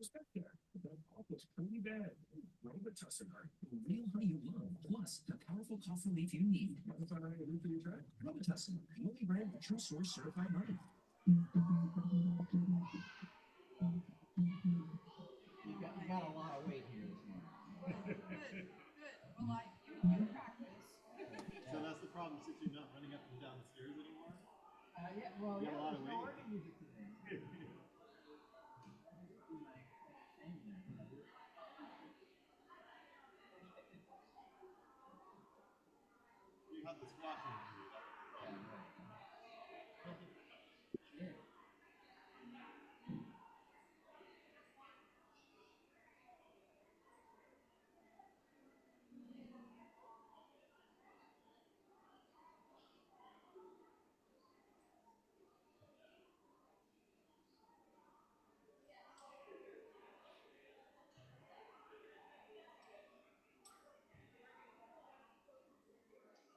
was back there. That cough was pretty bad. Robitussin, the real honey you love, plus the powerful cough relief you need. What was I do for you, Jack? Robitussin, the only brand of True Source certified honey. You got a lot of weight here this morning. Good. Well, you practice. So that's the problem, since you're not running up and down the stairs anymore? Yeah, well, You got a lot of no weight. organ music today. You have the squashing to do that. Sure.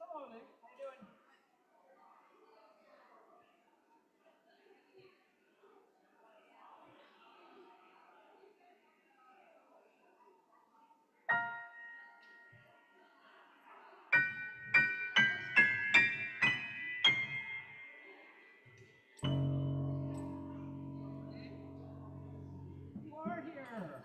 Hello, Nick. How you doing? You are here.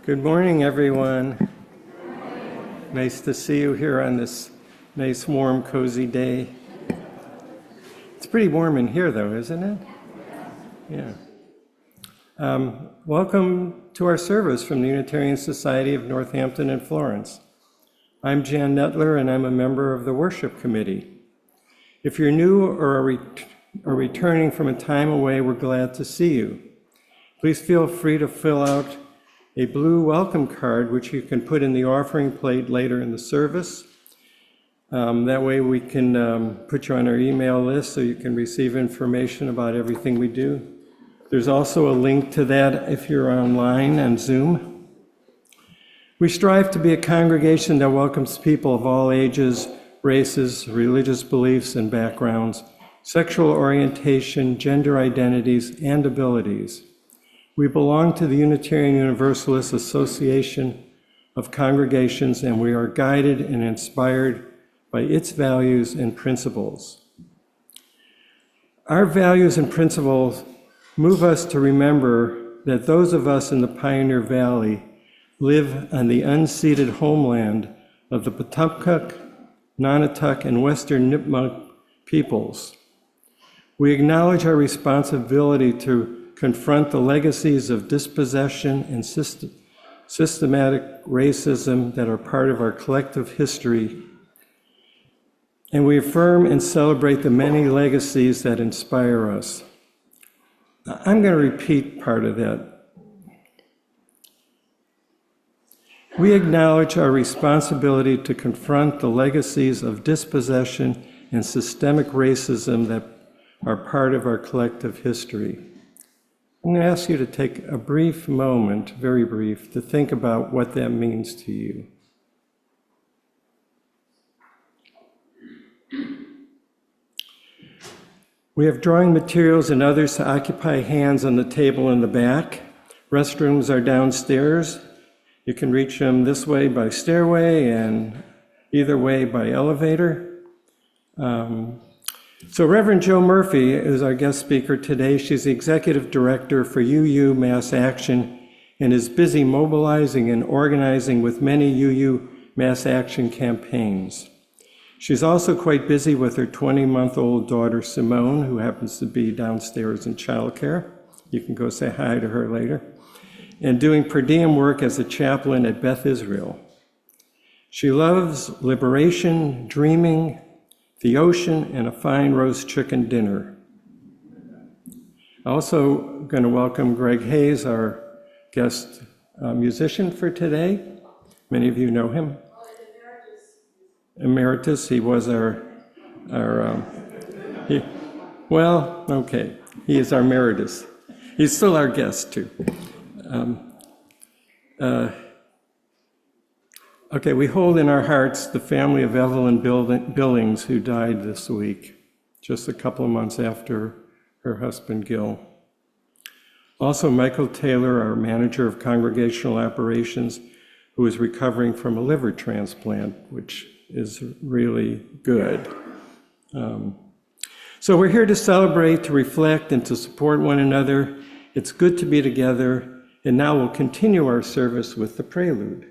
Good morning, everyone. Nice to see you here on this nice, warm, cozy day. It's pretty warm in here, though, isn't it? Yeah. Welcome to our service from the Unitarian Society of Northampton and Florence. I'm Jan Nettler, and I'm a member of the Worship Committee. If you're new or are returning from a time away, we're glad to see you. Please feel free to fill out a blue welcome card, which you can put in the offering plate later in the service. That way we can put you on our email list so you can receive information about everything we do. There's also a link to that if you're online on Zoom. We strive to be a congregation that welcomes people of all ages, races, religious beliefs and backgrounds, sexual orientation, gender identities, and abilities. We belong to the Unitarian Universalist Association of Congregations, and we are guided and inspired by its values and principles. Our values and principles move us to remember that those of us in the Pioneer Valley live on the unceded homeland of the Patuxent, Nonotuck, and Western Nipmuc peoples. We acknowledge our responsibility to confront the legacies of dispossession and systematic racism that are part of our collective history. And we affirm and celebrate the many legacies that inspire us. I'm going to repeat part of that. We acknowledge our responsibility to confront the legacies of dispossession and systemic racism that are part of our collective history. I'm going to ask you to take a brief moment, very brief, to think about what that means to you. We have drawing materials and others to occupy hands on the table in the back. Restrooms are downstairs. You can reach them this way by stairway and either way by elevator. So Reverend Jo Murphy is our guest speaker today. She's the executive director for UU Mass Action and is busy mobilizing and organizing with many UU Mass Action campaigns. She's also quite busy with her 20-month-old daughter, Simone, who happens to be downstairs in childcare. You can go say hi to her later. And doing per diem work as a chaplain at Beth Israel. She loves liberation, dreaming, the ocean, and a fine roast chicken dinner. Also going to welcome Greg Hayes, our guest musician for today. Many of you know him. Emeritus. He was he is our emeritus. He's still our guest too. Okay, we hold in our hearts the family of Evelyn Billings, who died this week, just a couple of months after her husband Gil. Also, Michael Taylor, our manager of congregational operations, who is recovering from a liver transplant, which is really good. So we're here to celebrate, to reflect, and to support one another. It's good to be together, and now we'll continue our service with the prelude.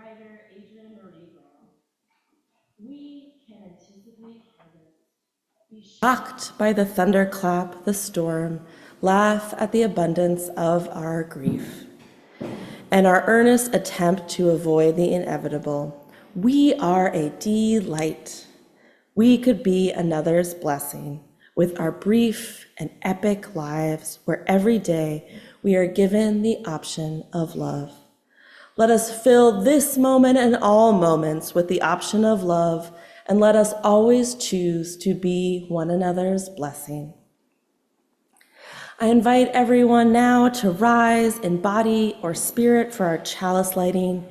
writer Adrienne Marie Brown. We can anticipate harvest, be shocked by the thunderclap, the storm, laugh at the abundance of our grief, and our earnest attempt to avoid the inevitable. We are a delight. We could be another's blessing with our brief and epic lives where every day we are given the option of love. Let us fill this moment and all moments with the option of love, and let us always choose to be one another's blessing. I invite everyone now to rise in body or spirit for our chalice lighting.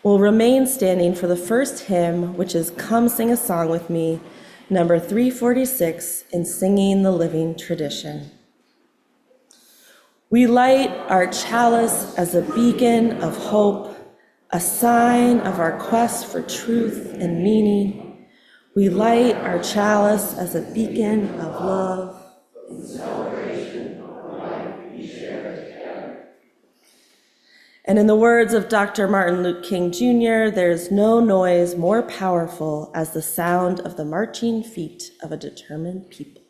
We'll remain standing for the first hymn, which is Come Sing a Song With Me, number 346 in Singing the Living Tradition. We light our chalice as a beacon of hope, a sign of our quest for truth and meaning. We light our chalice as a beacon of love and celebration of the life we share together. And in the words of Dr. Martin Luther King Jr., there's no noise more powerful as the sound of the marching feet of a determined people.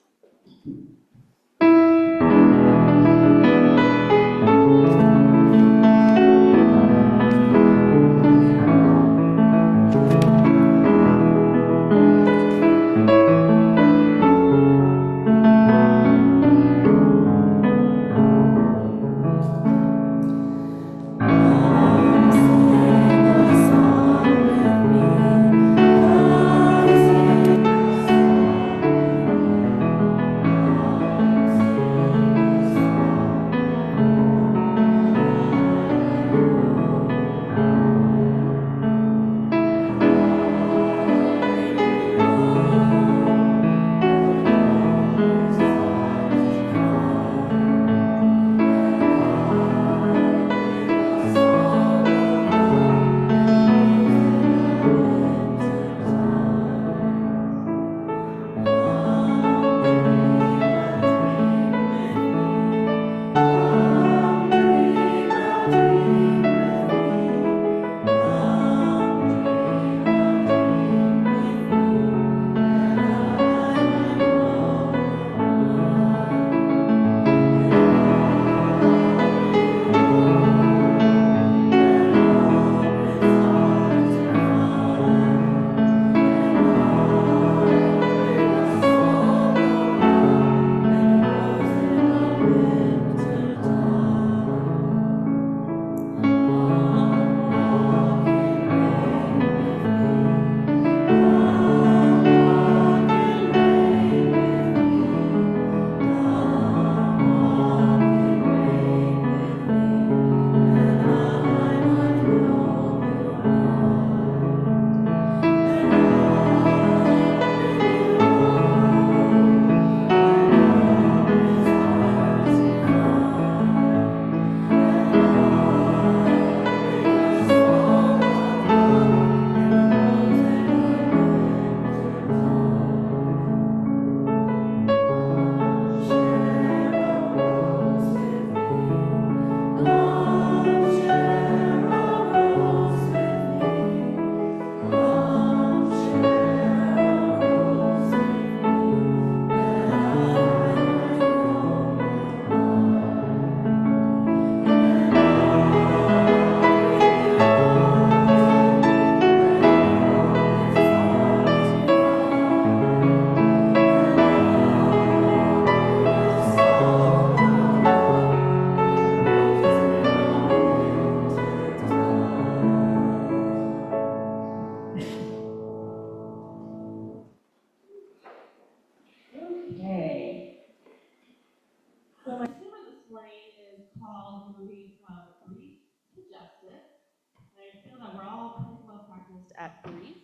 At grief.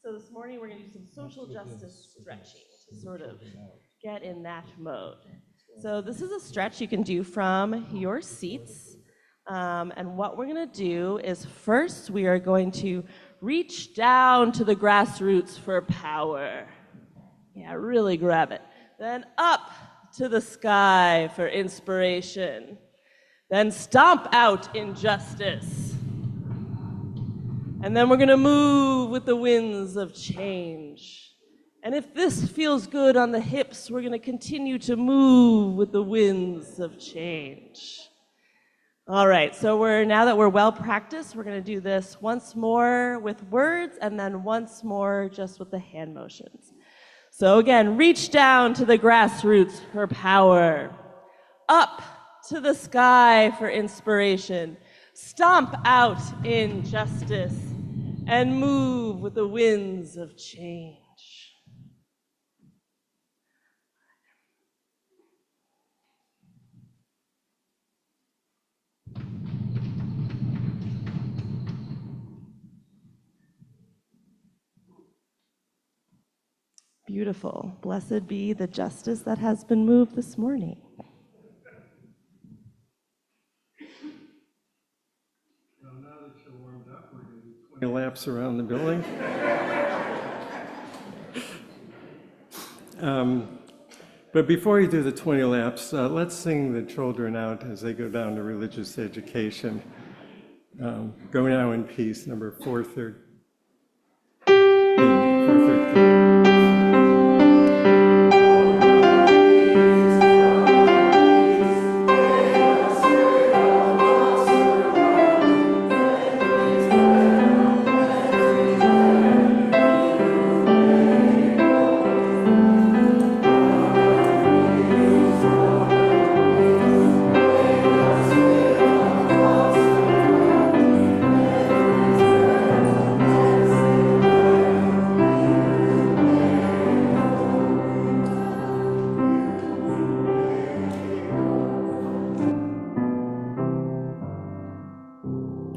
So this morning we're going to do some social justice stretching to sort of get in that mode. So this is a stretch you can do from your seats. And what we're going to do is first we are going to reach down to the grassroots for power. Yeah, really grab it. Then up to the sky for inspiration. Then stomp out injustice. And then we're going to move with the winds of change. And if this feels good on the hips, we're going to continue to move with the winds of change. All right, so now that we're well practiced, we're going to do this once more with words and then once more just with the hand motions. So again, reach down to the grassroots for power. Up to the sky for inspiration. Stomp out injustice and move with the winds of change. Beautiful. Blessed be the justice that has been moved this morning. Well, now that you're warmed up, we're going to do 20 laps around the building. But before you do the 20 laps, let's sing the children out as they go down to religious education. Go now in peace, number 413.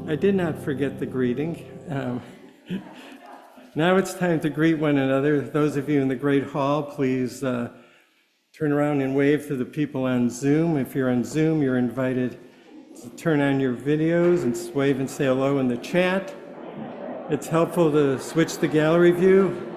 I did not forget the greeting. Now it's time to greet one another. Those of you in the Great Hall, please turn around and wave to the people on Zoom. If you're on Zoom, you're invited to turn on your videos and wave and say hello in the chat. It's helpful to switch the gallery view.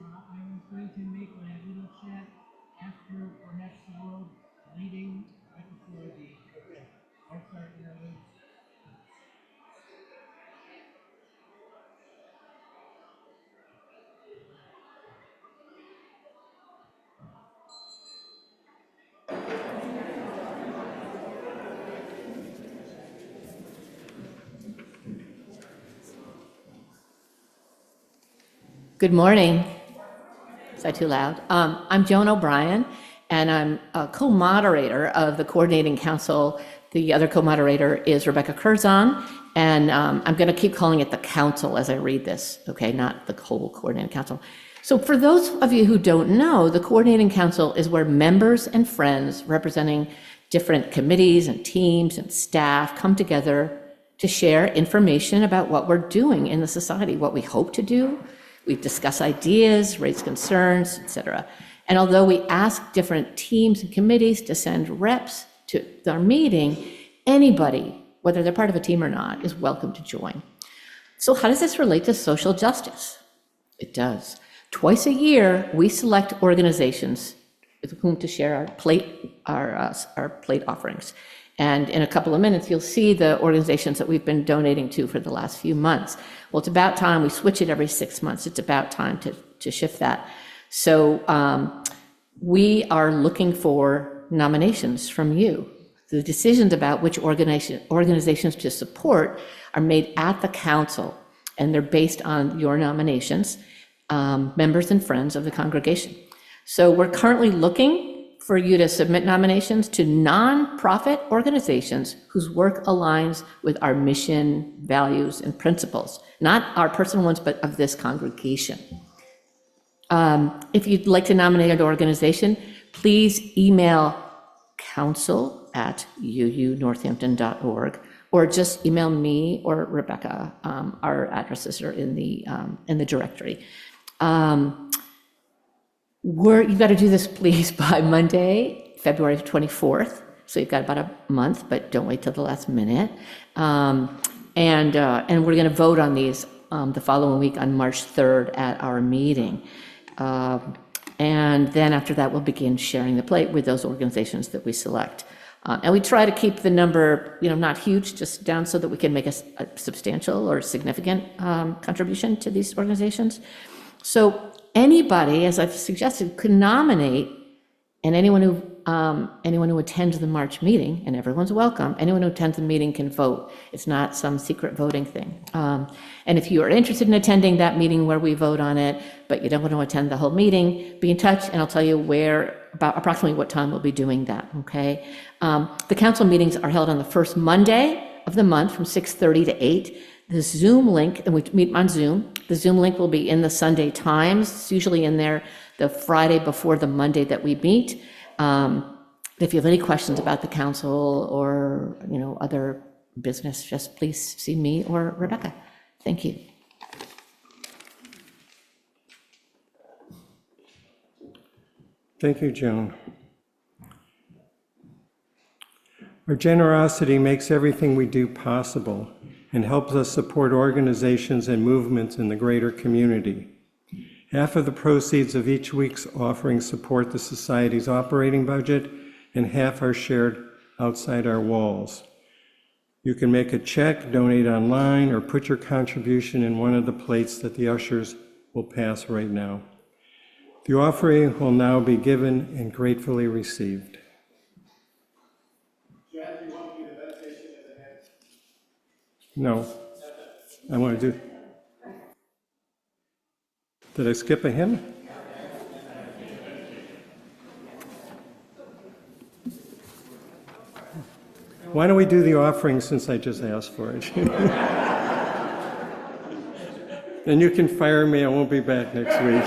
I was going to make my little chat after perhaps the world leading right before the I'll start now. Good morning. Is that too loud? I'm Joan O'Brien, and I'm a co-moderator of the Coordinating Council. The other co-moderator is Rebecca Curzon, and I'm going to keep calling it the Council as I read this, okay, not the whole Coordinating Council. So for those of you who don't know, the Coordinating Council is where members and friends representing different committees and teams and staff come together to share information about what we're doing in the society, what we hope to do. We discuss ideas, raise concerns, etc. And although we ask different teams and committees to send reps to our meeting, anybody, whether they're part of a team or not, is welcome to join. So how does this relate to social justice? It does. Twice a year, we select organizations with whom to share our plate offerings. And in a couple of minutes, you'll see the organizations that we've been donating to for the last few months. Well, it's about time. We switch it every 6 months. It's about time to shift that. So we are looking for nominations from you. The decisions about which organizations to support are made at the council, and they're based on your nominations, members and friends of the congregation. So we're currently looking for you to submit nominations to nonprofit organizations whose work aligns with our mission, values, and principles, not our personal ones, but of this congregation. If you'd like to nominate an organization, please email council@uunorthampton.org, or just email me or Rebecca. Our addresses are in the directory. You've got to do this, please, by Monday, February 24th. So you've got about a month, but don't wait till the last minute. And we're going to vote on these the following week on March 3rd at our meeting. And then after that, we'll begin sharing the plate with those organizations that we select. And we try to keep the number, not huge, just down so that we can make a substantial or significant contribution to these organizations. So anybody, as I've suggested, could nominate, and anyone who attends the March meeting, and everyone's welcome, anyone who attends the meeting can vote. It's not some secret voting thing. And if you are interested in attending that meeting where we vote on it, but you don't want to attend the whole meeting, be in touch and I'll tell you about approximately what time we'll be doing that, okay? The council meetings are held on the first Monday of the month from 6:30 to 8. The Zoom link, and we meet on Zoom, the Zoom link will be in the Sunday Times. It's usually in there the Friday before the Monday that we meet. If you have any questions about the council or, other business, just please see me or Rebecca. Thank you. Thank you, Joan. Our generosity makes everything we do possible and helps us support organizations and movements in the greater community. Half of the proceeds of each week's offering support the Society's operating budget, and half are shared outside our walls. You can make a check, donate online, or put your contribution in one of the plates that the ushers will pass right now. The offering will now be given and gratefully received. Jan, do you want me to meditation at the end? No, I want to do. Did I skip a hymn? Why don't we do the offering since I just asked for it? Then you can fire me, I won't be back next week.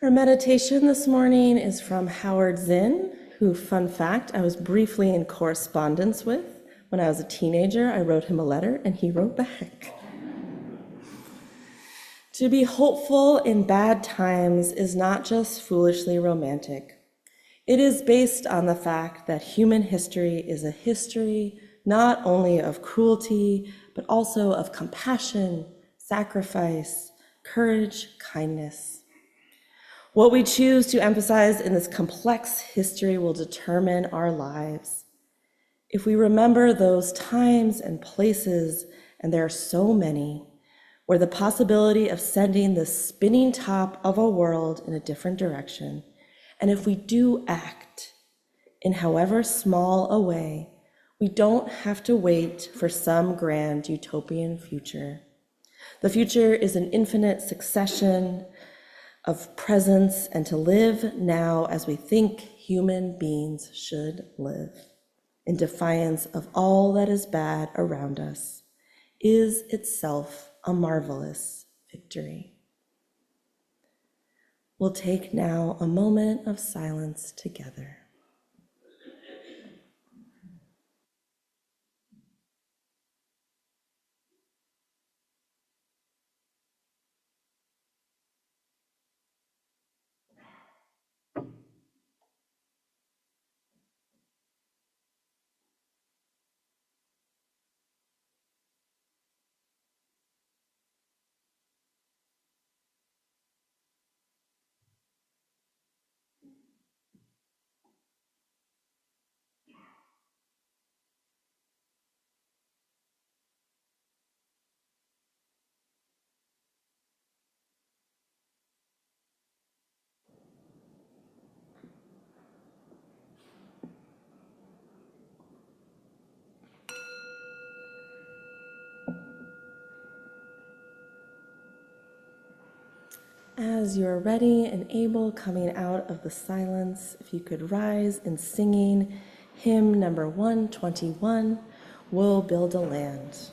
Our meditation this morning is from Howard Zinn, who, fun fact, I was briefly in correspondence with. When I was a teenager, I wrote him a letter and he wrote back. To be hopeful in bad times is not just foolishly romantic. It is based on the fact that human history is a history not only of cruelty, but also of compassion, sacrifice, courage, kindness. What we choose to emphasize in this complex history will determine our lives. If we remember those times and places, and there are so many, where the possibility of sending the spinning top of a world in a different direction, and if we do act in however small a way, we don't have to wait for some grand utopian future. The future is an infinite succession of presence, and to live now as we think human beings should live, in defiance of all that is bad around us, is itself a marvelous victory. We'll take now a moment of silence together. As you're ready and able, coming out of the silence, if you could rise in singing hymn number 121, We'll Build a Land.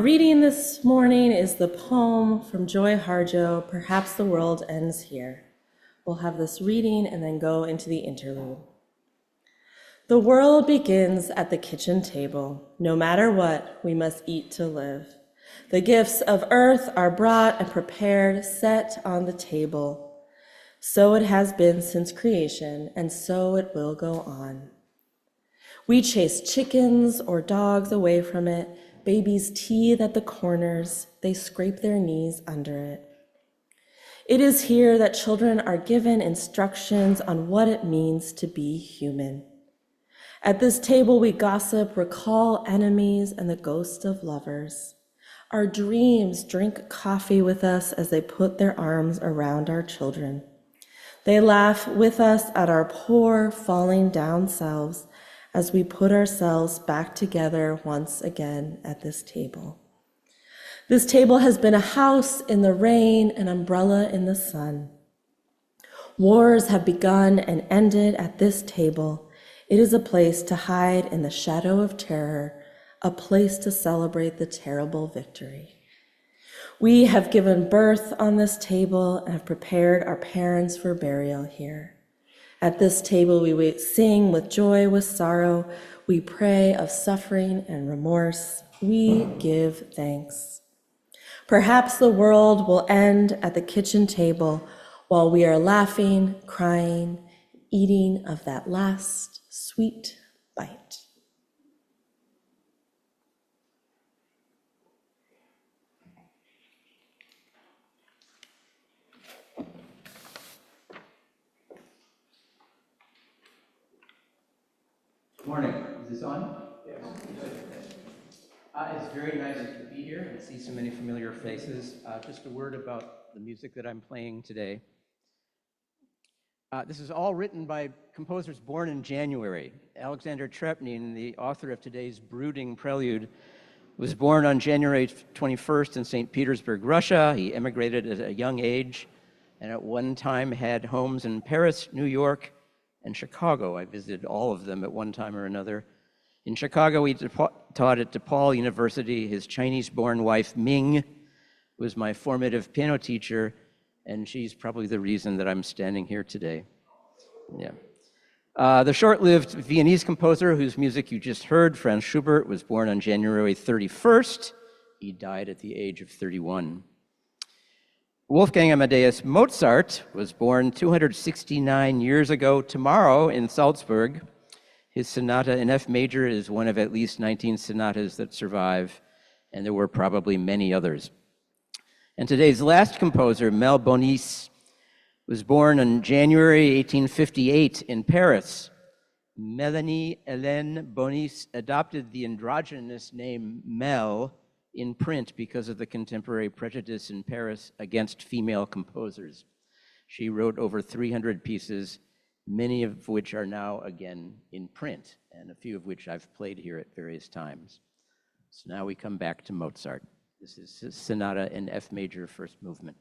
reading this morning is the poem from Joy Harjo, Perhaps the World Ends Here. We'll have this reading and then go into the interlude. The world begins at the kitchen table. No matter what, we must eat to live. The gifts of earth are brought and prepared, set on the table. So it has been since creation, and so it will go on. We chase chickens or dogs away from it, babies teethe at the corners, they scrape their knees under it. It is here that children are given instructions on what it means to be human. At this table we gossip, recall enemies and the ghosts of lovers. Our dreams drink coffee with us as they put their arms around our children. They laugh with us at our poor, falling down selves as we put ourselves back together once again at this table. This table has been a house in the rain, an umbrella in the sun. Wars have begun and ended at this table. It is a place to hide in the shadow of terror, a place to celebrate the terrible victory. We have given birth on this table and have prepared our parents for burial here. At this table, we sing with joy, with sorrow. We pray of suffering and remorse. We give thanks. Perhaps the world will end at the kitchen table while we are laughing, crying, eating of that last sweet bite. Morning. Is this on? Yes. It's very nice to be here and see so many familiar faces. Just a word about the music that I'm playing today. This is all written by composers born in January. Alexander Trepnin, the author of today's brooding prelude, was born on January 21st in St. Petersburg, Russia. He emigrated at a young age and at one time had homes in Paris, New York, and Chicago. I visited all of them at one time or another. In Chicago, he taught at DePaul University. His Chinese-born wife, Ming, was my formative piano teacher, and she's probably the reason that I'm standing here today. Yeah. The short-lived Viennese composer whose music you just heard, Franz Schubert, was born on January 31st. He died at the age of 31. Wolfgang Amadeus Mozart was born 269 years ago tomorrow in Salzburg. His sonata in F major is one of at least 19 sonatas that survive, and there were probably many others. And today's last composer, Mel Bonis, was born in January 1858 in Paris. Melanie Hélène Bonis adopted the androgynous name Mel in print because of the contemporary prejudice in Paris against female composers. She wrote over 300 pieces, many of which are now again in print, and a few of which I've played here at various times. So now we come back to Mozart. This is his sonata in F major, first movement.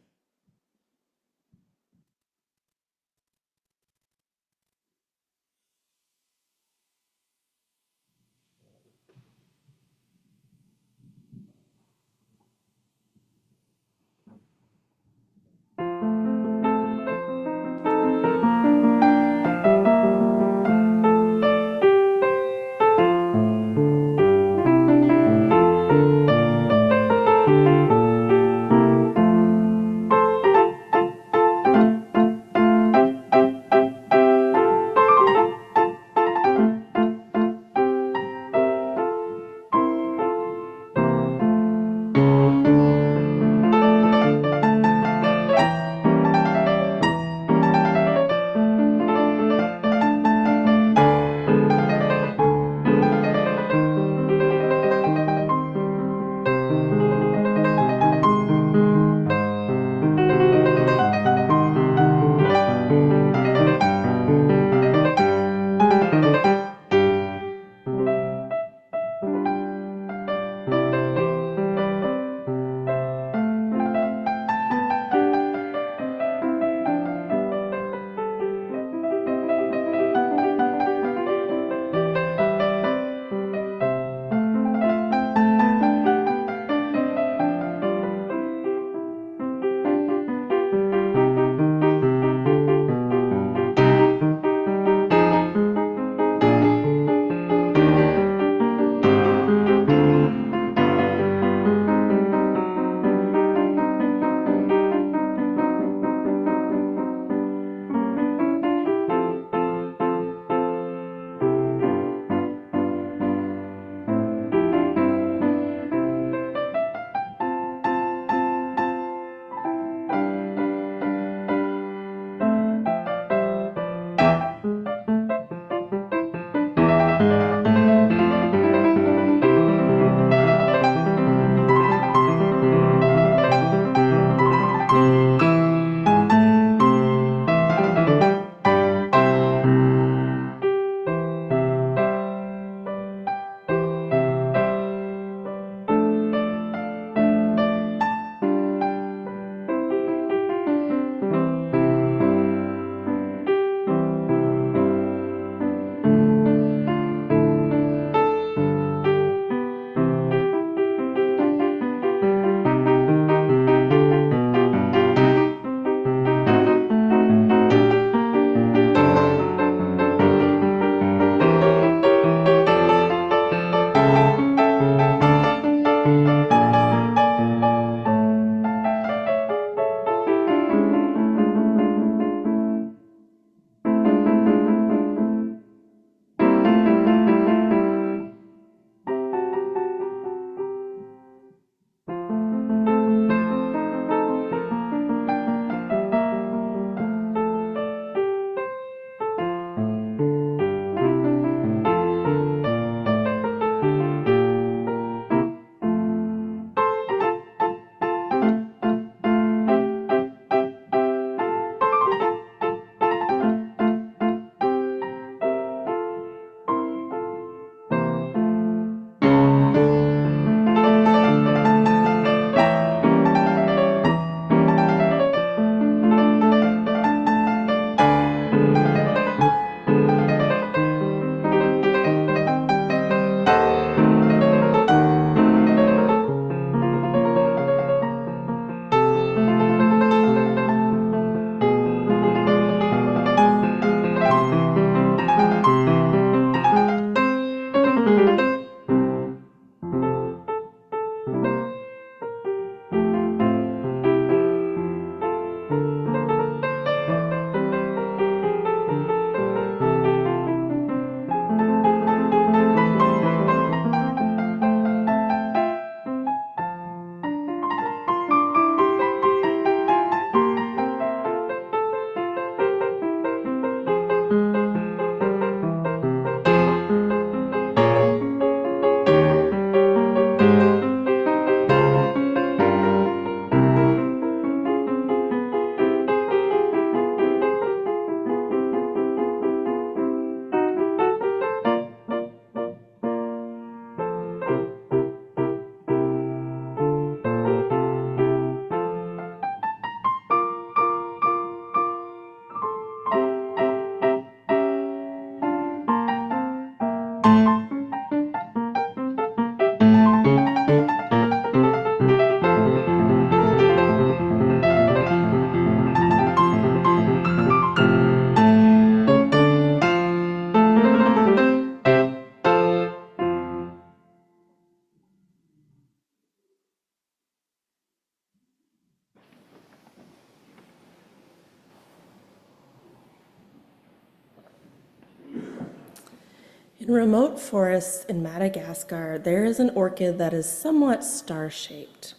In remote forests in Madagascar, there is an orchid that is somewhat star-shaped,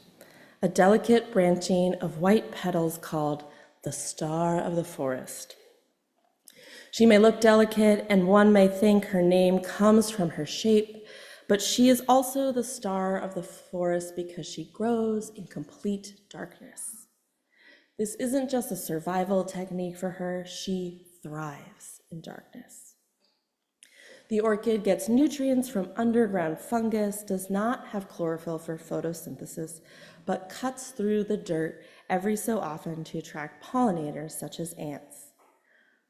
a delicate branching of white petals called the star of the forest. She may look delicate, and one may think her name comes from her shape, but she is also the star of the forest because she grows in complete darkness. This isn't just a survival technique for her, she thrives in darkness. The orchid gets nutrients from underground fungus, does not have chlorophyll for photosynthesis, but cuts through the dirt every so often to attract pollinators such as ants.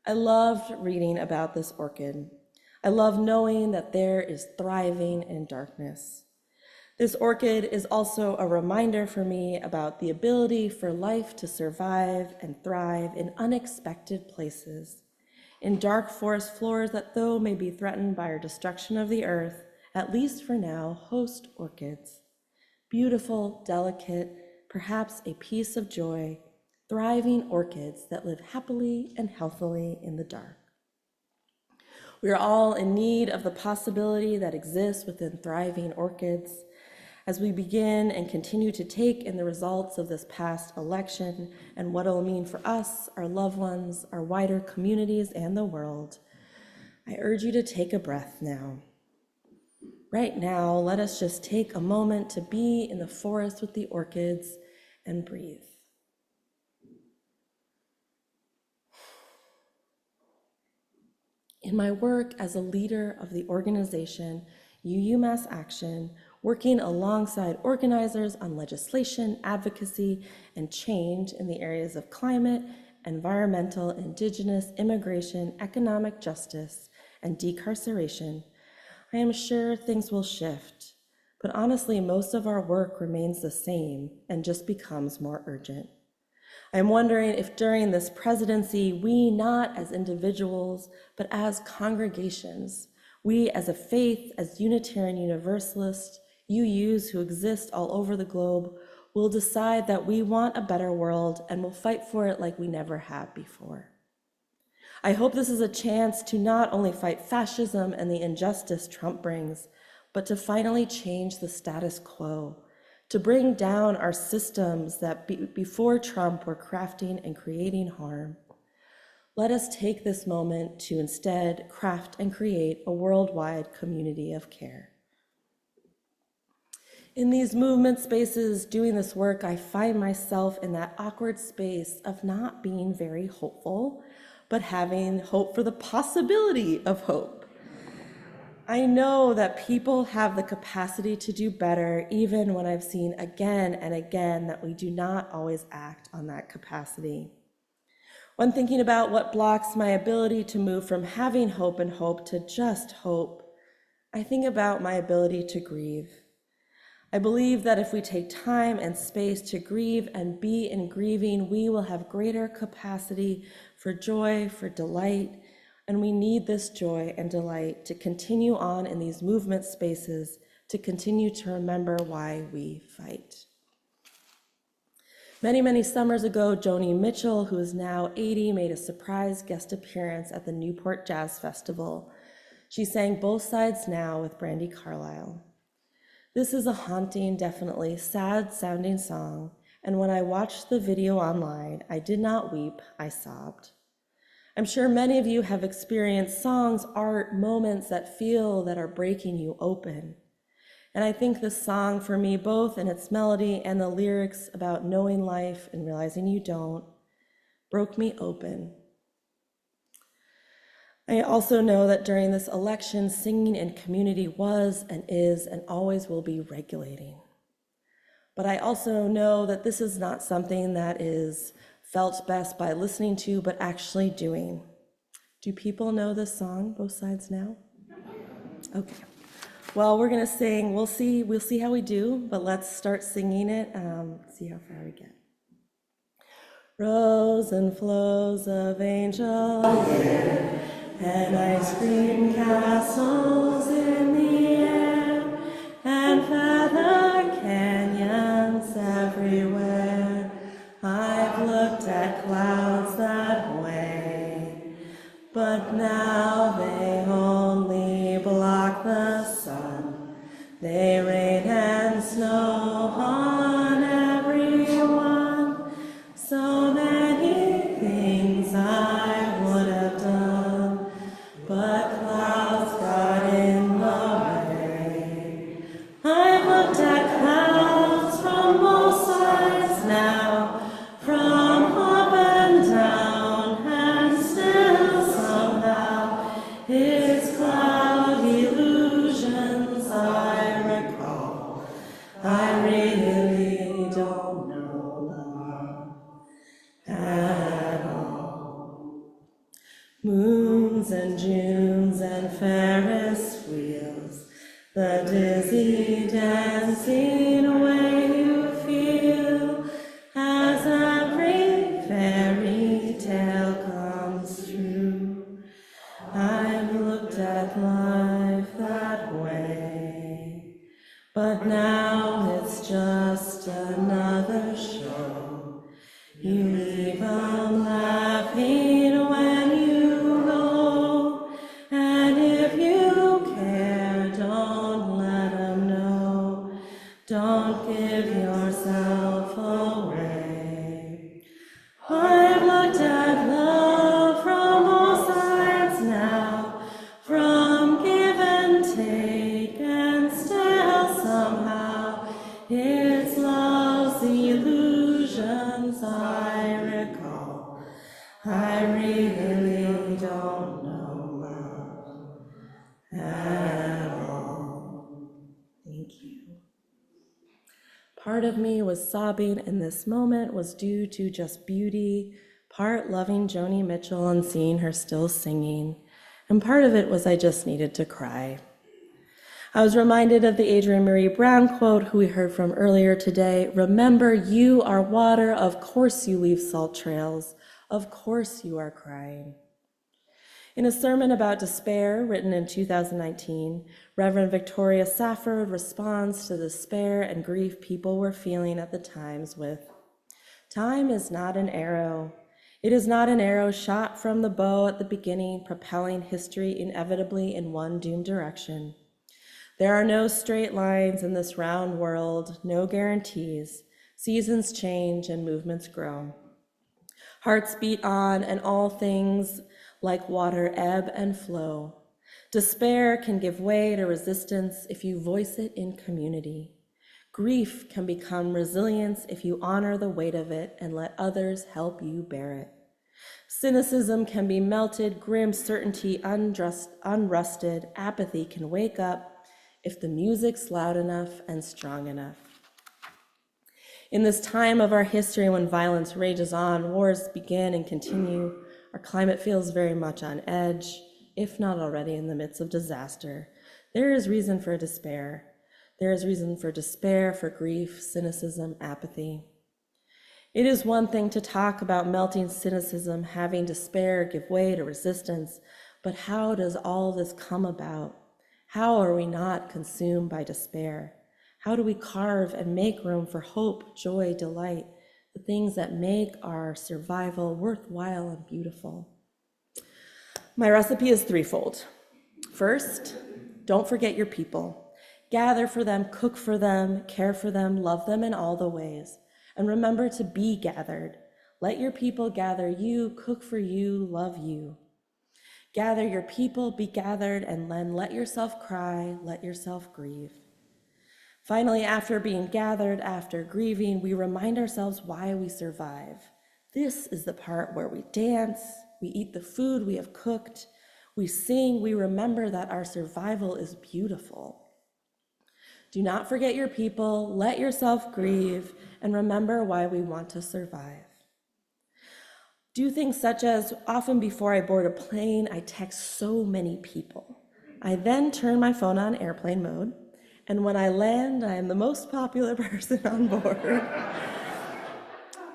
I loved reading about this orchid. I love knowing that there is thriving in darkness. This orchid is also a reminder for me about the ability for life to survive and thrive in unexpected places, in dark forest floors that, though may be threatened by our destruction of the earth, at least for now, host orchids. Beautiful, delicate, perhaps a piece of joy, thriving orchids that live happily and healthily in the dark. We are all in need of the possibility that exists within thriving orchids. As we begin and continue to take in the results of this past election and what it will mean for us, our loved ones, our wider communities, and the world, I urge you to take a breath now. Right now, let us just take a moment to be in the forest with the orchids and breathe. In my work as a leader of the organization UU Mass Action, working alongside organizers on legislation, advocacy, and change in the areas of climate, environmental, indigenous, immigration, economic justice, and decarceration, I am sure things will shift, but honestly, most of our work remains the same and just becomes more urgent. I'm wondering if during this presidency, we, not as individuals, but as congregations, we as a faith, as Unitarian Universalists, UUs who exist all over the globe, will decide that we want a better world and will fight for it like we never have before. I hope this is a chance to not only fight fascism and the injustice Trump brings, but to finally change the status quo, to bring down our systems that before Trump were crafting and creating harm. Let us take this moment to instead craft and create a worldwide community of care. In these movement spaces, doing this work, I find myself in that awkward space of not being very hopeful, but having hope for the possibility of hope. I know that people have the capacity to do better, even when I've seen again and again that we do not always act on that capacity. When thinking about what blocks my ability to move from having hope and hope to just hope, I think about my ability to grieve. I believe that if we take time and space to grieve and be in grieving, we will have greater capacity for joy, for delight, and we need this joy and delight to continue on in these movement spaces, to continue to remember why we fight. Many, many summers ago, Joni Mitchell, who is now 80, made a surprise guest appearance at the Newport Jazz Festival. She sang Both Sides Now with Brandi Carlile. This is a haunting, definitely sad-sounding song, and when I watched the video online, I did not weep, I sobbed. I'm sure many of you have experienced songs, art, moments that are breaking you open. And I think this song, for me, both in its melody and the lyrics about knowing life and realizing you don't, broke me open. I also know that during this election, singing in community was and is and always will be regulating. But I also know that this is not something that is felt best by listening to, but actually doing. Do people know this song, Both Sides Now? Okay. Well, we're gonna sing, we'll see how we do, but let's start singing it, see how far we get. Rows and flows of angels and ice cream castles in the air and feather canyons everywhere. I've looked at clouds that way, but now they only block moons and Junes and Ferris wheels, the dizzy dancing way you feel as every fairy tale comes true. I've looked at life that way, but now it's just another show. You leave 'em laughing when you go, and if you care, don't let 'em know. Don't give yourself away. I've looked at love from all sides now, from give and take, and still somehow it's love's illusions I recall. I really don't know love at all. Thank you. Part of me was sobbing in this moment was due to just beauty, part loving Joni Mitchell and seeing her still singing, and part of it was I just needed to cry. I was reminded of the Adrienne Maree Brown quote, who we heard from earlier today. Remember, you are water, of course you leave salt trails, of course you are crying. In a sermon about despair written in 2019, Reverend Victoria Safford responds to the despair and grief people were feeling at the times with, "Time is not an arrow. It is not an arrow shot from the bow at the beginning, propelling history inevitably in one doomed direction. There are no straight lines in this round world, no guarantees. Seasons change and movements grow. Hearts beat on and all things like water ebb and flow. Despair can give way to resistance if you voice it in community. Grief can become resilience if you honor the weight of it and let others help you bear it. Cynicism can be melted, grim certainty unrusted, apathy can wake up if the music's loud enough and strong enough." In this time of our history when violence rages on, wars begin and continue, our climate feels very much on edge, if not already in the midst of disaster. There is reason for despair. There is reason for despair, for grief, cynicism, apathy. It is one thing to talk about melting cynicism, having despair give way to resistance, but how does all this come about? How are we not consumed by despair? How do we carve and make room for hope, joy, delight, the things that make our survival worthwhile and beautiful? My recipe is threefold. First, don't forget your people. Gather for them, cook for them, care for them, love them in all the ways. And remember to be gathered. Let your people gather you, cook for you, love you. Gather your people, be gathered, and then let yourself cry, let yourself grieve. Finally, after being gathered, after grieving, we remind ourselves why we survive. This is the part where we dance, we eat the food we have cooked, we sing, we remember that our survival is beautiful. Do not forget your people, let yourself grieve, and remember why we want to survive. Do things such as, often before I board a plane, I text so many people. I then turn my phone on airplane mode, and when I land, I am the most popular person on board.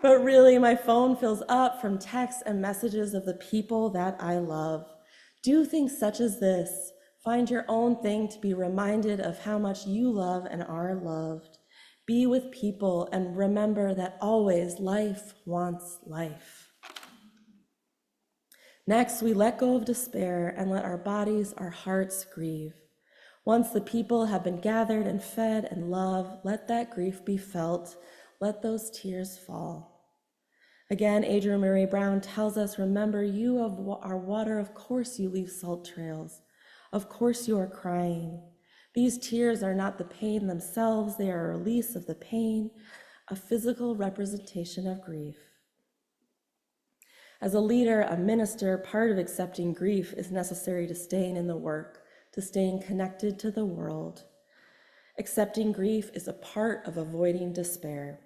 But really, my phone fills up from texts and messages of the people that I love. Do things such as this. Find your own thing to be reminded of how much you love and are loved. Be with people and remember that always life wants life. Next, we let go of despair and let our bodies, our hearts grieve. Once the people have been gathered and fed and loved, let that grief be felt. Let those tears fall. Again, Adrienne Maree Brown tells us, remember, you are water, of course you leave salt trails. Of course you are crying. These tears are not the pain themselves, they are a release of the pain, a physical representation of grief. As a leader, a minister, part of accepting grief is necessary to staying in the work, to staying connected to the world. Accepting grief is a part of avoiding despair.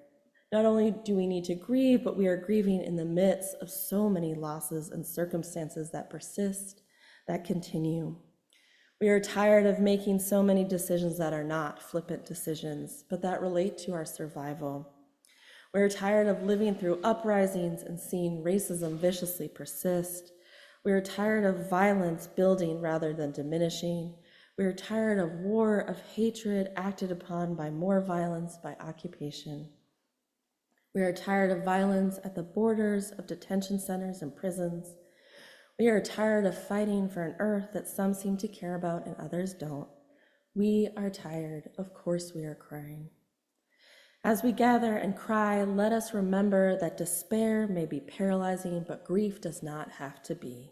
Not only do we need to grieve, but we are grieving in the midst of so many losses and circumstances that persist, that continue. We are tired of making so many decisions that are not flippant decisions, but that relate to our survival. We are tired of living through uprisings and seeing racism viciously persist. We are tired of violence building rather than diminishing. We are tired of war, of hatred acted upon by more violence, by occupation. We are tired of violence at the borders of detention centers and prisons. We are tired of fighting for an earth that some seem to care about and others don't. We are tired. Of course we are crying. As we gather and cry, let us remember that despair may be paralyzing, but grief does not have to be.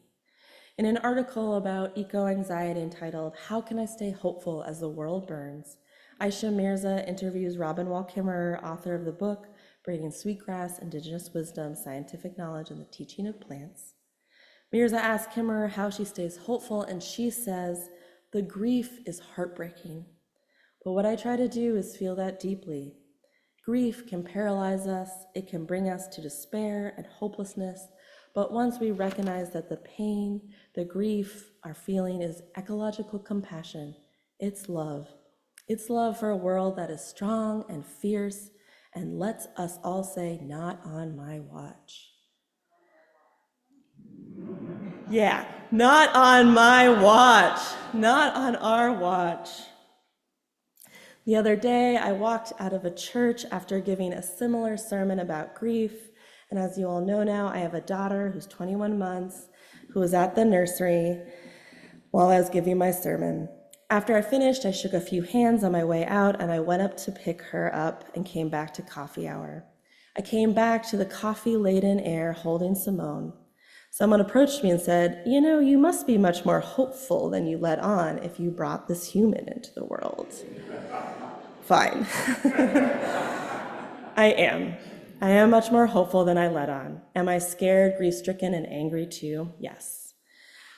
In an article about eco-anxiety entitled, "How Can I Stay Hopeful as the World Burns?" Aisha Mirza interviews Robin Wall Kimmerer, author of the book, Braiding Sweetgrass, Indigenous Wisdom, Scientific Knowledge, and the Teaching of Plants. Mirza asks Kimmerer how she stays hopeful, and she says, "The grief is heartbreaking. But what I try to do is feel that deeply. Grief can paralyze us, it can bring us to despair and hopelessness, but once we recognize that the pain, the grief are feeling is ecological compassion, it's love. It's love for a world that is strong and fierce and lets us all say, not on my watch." Yeah, not on my watch, not on our watch. The other day, I walked out of a church after giving a similar sermon about grief. And as you all know now, I have a daughter who's 21 months, who was at the nursery while I was giving my sermon. After I finished, I shook a few hands on my way out, and I went up to pick her up and came back to coffee hour. I came back to the coffee-laden air holding Simone. Someone approached me and said, "You know, you must be much more hopeful than you let on if you brought this human into the world." Fine. I am. I am much more hopeful than I let on. Am I scared, grief-stricken, and angry too? Yes.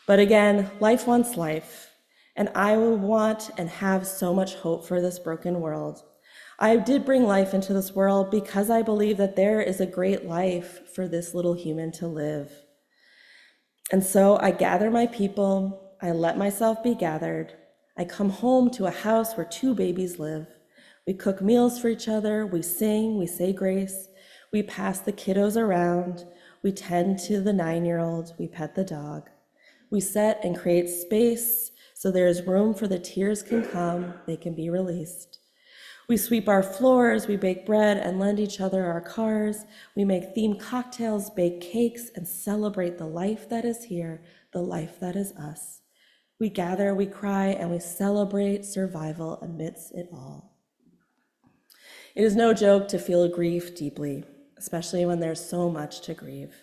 But again, life wants life, and I will want and have so much hope for this broken world. I did bring life into this world because I believe that there is a great life for this little human to live. And so I gather my people, I let myself be gathered. I come home to a house where 2 babies live. We cook meals for each other, we sing, we say grace, we pass the kiddos around, we tend to the 9-year-old, we pet the dog. We set and create space so there is room for the tears can come, they can be released. We sweep our floors, we bake bread and lend each other our cars. We make themed cocktails, bake cakes, and celebrate the life that is here, the life that is us. We gather, we cry, and we celebrate survival amidst it all. It is no joke to feel grief deeply, especially when there's so much to grieve.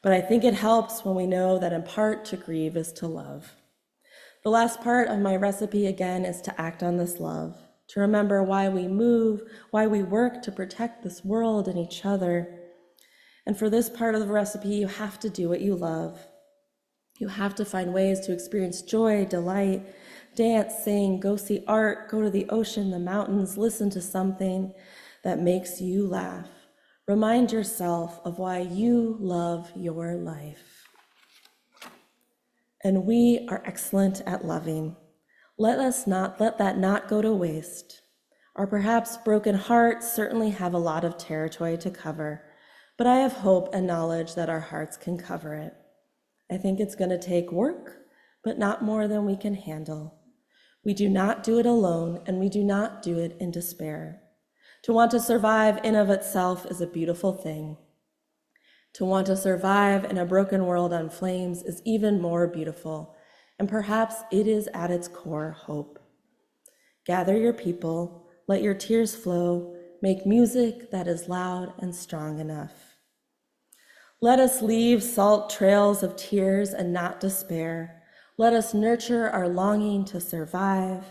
But I think it helps when we know that in part to grieve is to love. The last part of my recipe, again, is to act on this love. To remember why we move, why we work to protect this world and each other. And for this part of the recipe, you have to do what you love. You have to find ways to experience joy, delight, dance, sing, go see art, go to the ocean, the mountains, listen to something that makes you laugh. Remind yourself of why you love your life. And we are excellent at loving. Let that not go to waste. Our perhaps broken hearts certainly have a lot of territory to cover, but I have hope and knowledge that our hearts can cover it. I think it's going to take work, but not more than we can handle. We do not do it alone, and we do not do it in despair. To want to survive in of itself is a beautiful thing. To want to survive in a broken world on flames is even more beautiful. And perhaps it is at its core hope. Gather your people, let your tears flow, make music that is loud and strong enough. Let us leave salt trails of tears and not despair. Let us nurture our longing to survive.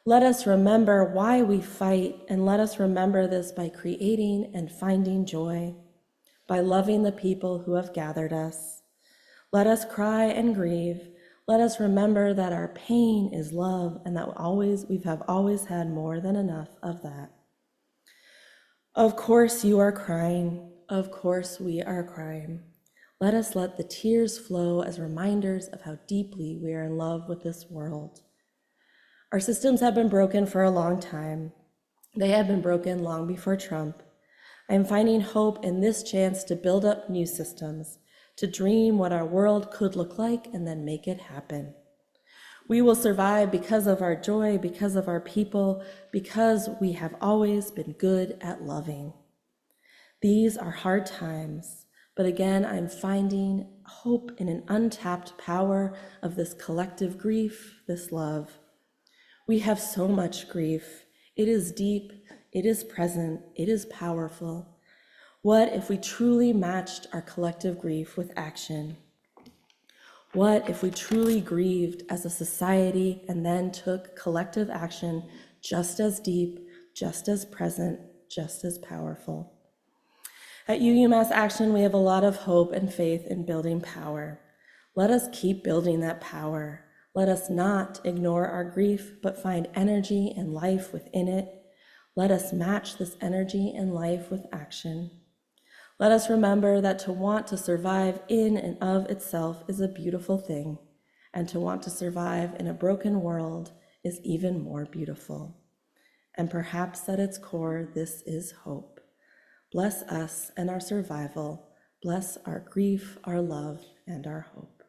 Let us remember why we fight, and let us remember this by creating and finding joy, by loving the people who have gathered us. Let us cry and grieve. Let us remember that our pain is love and that we have always had more than enough of that. Of course you are crying. Of course we are crying. Let us let the tears flow as reminders of how deeply we are in love with this world. Our systems have been broken for a long time. They have been broken long before Trump. I am finding hope in this chance to build up new systems, to dream what our world could look like and then make it happen. We will survive because of our joy, because of our people, because we have always been good at loving. These are hard times, but again, I'm finding hope in an untapped power of this collective grief, this love. We have so much grief. It is deep, it is present, it is powerful. What if we truly matched our collective grief with action? What if we truly grieved as a society and then took collective action just as deep, just as present, just as powerful? At UUMass Action, we have a lot of hope and faith in building power. Let us keep building that power. Let us not ignore our grief, but find energy and life within it. Let us match this energy and life with action. Let us remember that to want to survive in and of itself is a beautiful thing, and to want to survive in a broken world is even more beautiful. And perhaps at its core, this is hope. Bless us and our survival. Bless our grief, our love, and our hope.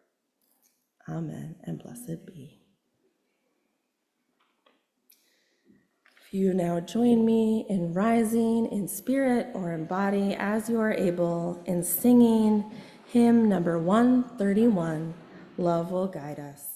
Amen, and blessed be. If you now join me in rising in spirit or in body as you are able in singing hymn number 131, Love Will Guide Us.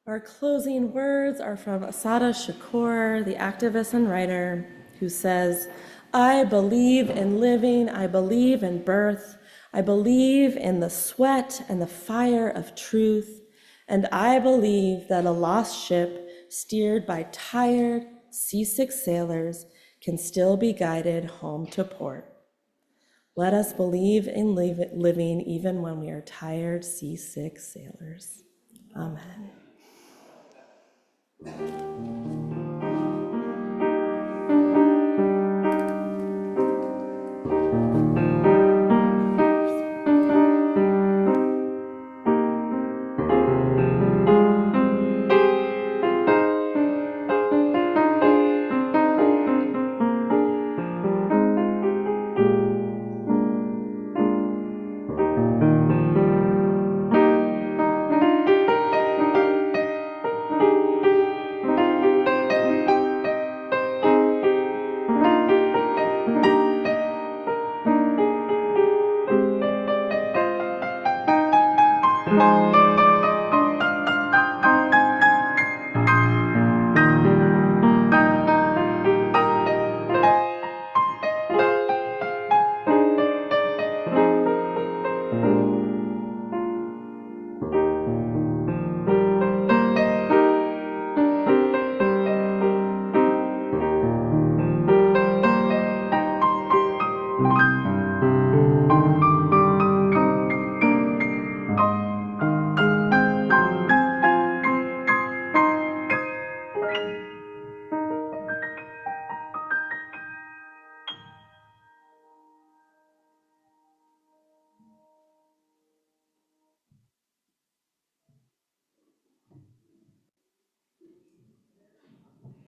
Our closing words are from Assata Shakur, the activist and writer, who says, I believe in living, I believe in birth, I believe in the sweat and the fire of truth, and I believe that a lost ship steered by tired, seasick sailors can still be guided home to port. Let us believe in living even when we are tired, seasick sailors. Amen.